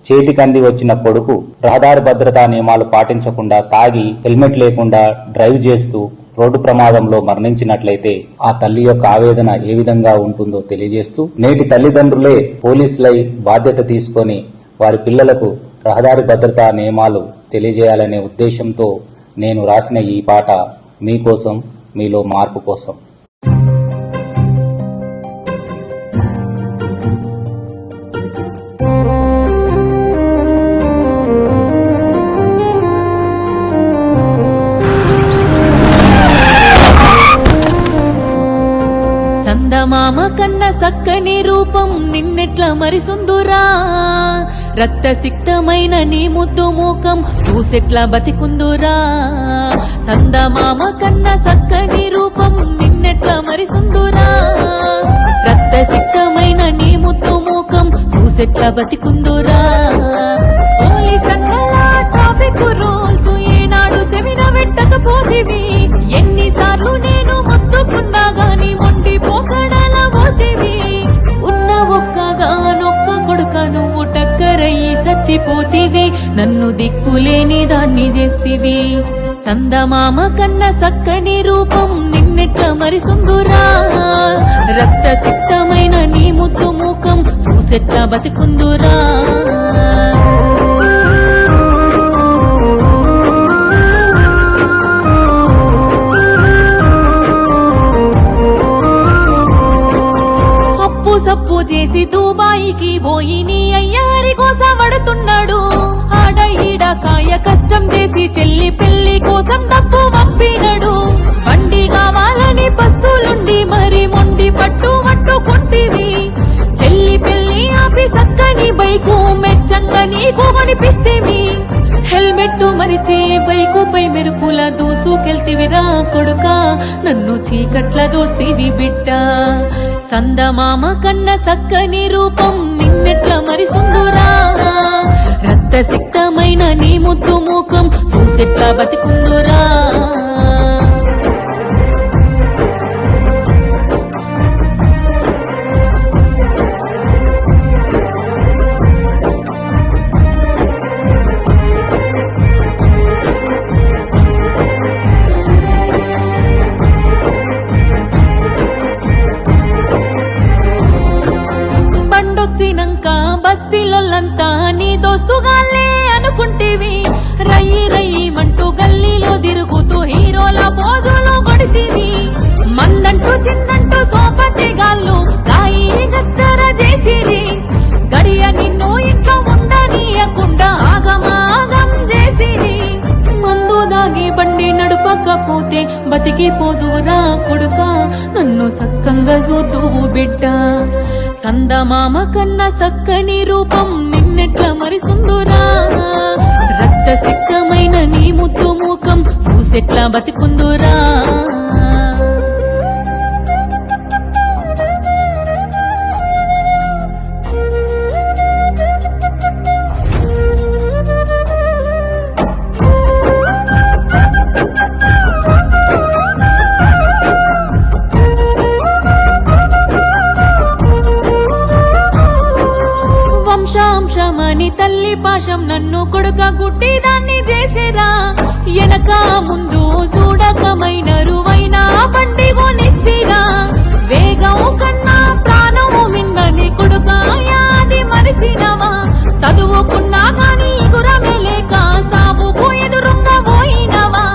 చేతికంది వచ్చిన కొడుకు రహదారి భద్రతా నియమాలు పాటించకుండా తాగి హెల్మెట్ లేకుండా డ్రైవ్ చేస్తూ రోడ్డు ప్రమాదంలో మరణించినట్లయితే ఆ తల్లి యొక్క ఆవేదన ఏ విధంగా ఉంటుందో తెలియజేస్తూ నేటి తల్లిదండ్రులే పోలీసులై బాధ్యత తీసుకొని వారి పిల్లలకు రహదారి భద్రతా నియమాలు తెలియజేయాలనే ఉద్దేశంతో నేను రాసిన ఈ పాట మీకోసం, మీలో మార్పు కోసం. సందమామ కన్న సక్కని రూపం నిన్నెట్ల మరిసుందురా, రక్త సిక్తమైన నీ ముద్దు మూకం చూసెట్లా బతికుందురా. సందమామ కన్న సక్కని రూపం నిన్నెట్ల మరిసుందురా, రక్త సిక్తమైన నీ ముద్దు మూకం చూసెట్లా బతికుందురా. పోలీస్ అన్నలా ట్రాఫిక్ రూల్స్ ఏనాడు సెవిన పెట్టకపోతివి, ఎన్నిసార్లు నేను మొత్తుకున్నా గాని మొండి పోకడల పోతివి. ఉన్న ఒక్కగానొక్క కొడుక నువ్వు టక్కరయ్యి చచ్చిపోతివి, నన్ను దిక్కులేని దాన్ని చేస్తివి. సందమామ కన్న సక్కని రూపం నిన్నెట్ల మరిసుందురా, రక్త సిక్తమైన నీ ముద్దు మూకం చూసెట్లా బతికుందురా. సప్పు చేసి దుబాయికి పోయి నీ అయ్యారి కోసం పడుతున్నాడు. ఆడ ఈడ కాయ కష్టం చేసి చెల్లి పెళ్లి కోసం డబ్బు పంపినడు. బండి కావాలని బస్సులుండి మరి మొండి పట్టుకుంటివి. చెల్లి పెళ్లి ఆపి సక్కని బైకు మెచ్చంగా నీకు కనిపిస్తేవి. హెల్మెట్ మరిచే బైకుపై మెరుపుల దూసుకెళ్తివిరా కొడుక, నన్ను చీకట్ల దోస్తివి బిడ్డ. సందమామ కన్న సక్కని రూపం నిన్నెట్ల మరిసుందురా, రక్త సిక్తమైన నీ ముద్దు మూకం చూసెట్లా బతికుందురా. బండొచ్చినంక బస్తీలొల్లంతా నీ దోస్తుగాలే అనుకుంటివి. రయ్యి రయ్యిమంటూ గల్లీలో తిరుగుతూ హీరోల పోజులు కొడితివి. మందంటూ చిన్నంటూ సోపతి గాళ్ళు గాయి గద్దర చేసిరి. గడియ నిన్ను ఇంట్లో ఉండనీయకుండా ఆగమాగం చేసిరి. మందు దాగి బండి నడుపకపోతే బతికిపోదురా కొడుక, నన్ను సక్కంగా చూద్దువు బిడ్డ. సందమామ కన్న సక్కని రూపం నిన్నెట్ల మరిసుందురా, రక్త సిక్తమైన నీ ముద్దు మూకం చూసెట్లా బతికుందురా. వంశాంశమని తల్లి పాశం నన్ను కొడుక గుడ్డి దాన్ని చేసేరా. ఎనక ముందు చూడకమైన రువైనా బండి కొనిస్తిరా. వేగం కన్నా ప్రాణం మిన్నని కొడుక యాది మరిసినవా. చదువుకున్నా గాని గురమే లేక సాగుకు ఎదురుంగా పోయినవా.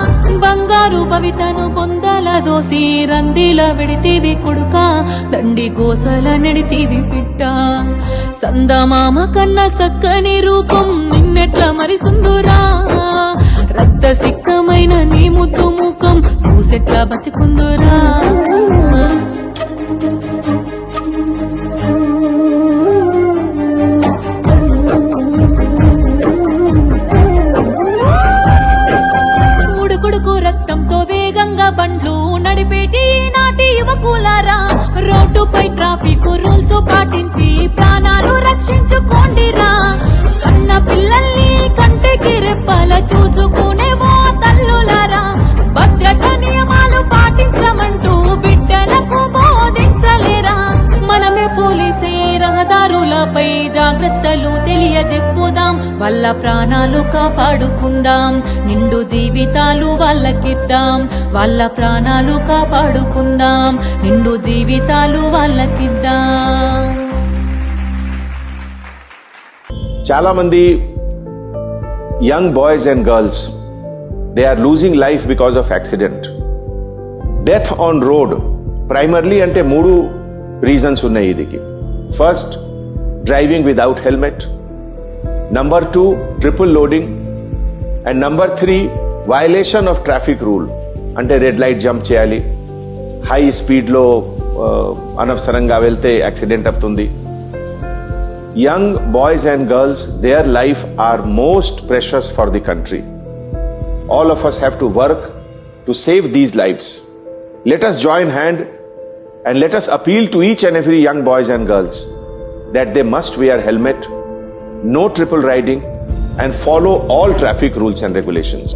బంగారు భవితను బొందల దోసి రందిల వెడితివి కొడుక, దండి గోసల నెడితివి బిడ్డ. సందమామ కన్న సక్కని రూపం నిన్నెట్ల మరిసుందురా, రక్త సిక్తమైన నీ ముద్దు మూకం చూసెట్లా బతికుందురా. ఉడుకుడుకు రక్తంతో వేగంగా బండ్లు నడిపేటి నాటి యువకులారా, రోడ్డుపై ట్రాఫిక్ రూల్స్ పాటించి ప్రాణాలు రక్షించుకోండిరా. కన్న పిల్లల్ని కంటికి రెప్పల చూసుకునే ఓ తల్లులారా, భద్రత నియమాలు పాటించమంటూ బిడ్డలకు బోధించలేరా. మనమే పోలీసే రహదారి రహదారులపై జాగ్రత్తలు తెలియజెప్పుదాం, వాళ్ళ ప్రాణాలు కాపాడుకుందాం, నిండు జీవితాలు వాళ్ళకిద్దాం, వాళ్ళ ప్రాణాలు కాపాడుకుందాం, నిండు జీవితాలు వాళ్ళకిద్దాం. చాలా మంది young boys and girls they are losing life because of accident. Death on road primarily అంటే 3 రీజన్స్ ఉన్నాయి ఇదికి. First, driving without helmet. Number 2, triple loading. And number 3, violation of traffic rule, అంటే రెడ్ లైట్ జంప్ చేయాలి, high స్పీడ్లో అనవసరంగా వెళ్తే accident అవుతుంది. Young boys and girls, their life are most precious for the country. All of us have to work to save these lives. Let us join hand and let us appeal to each and every young boys and girls that they must wear helmet, no triple riding, and follow all traffic rules and regulations.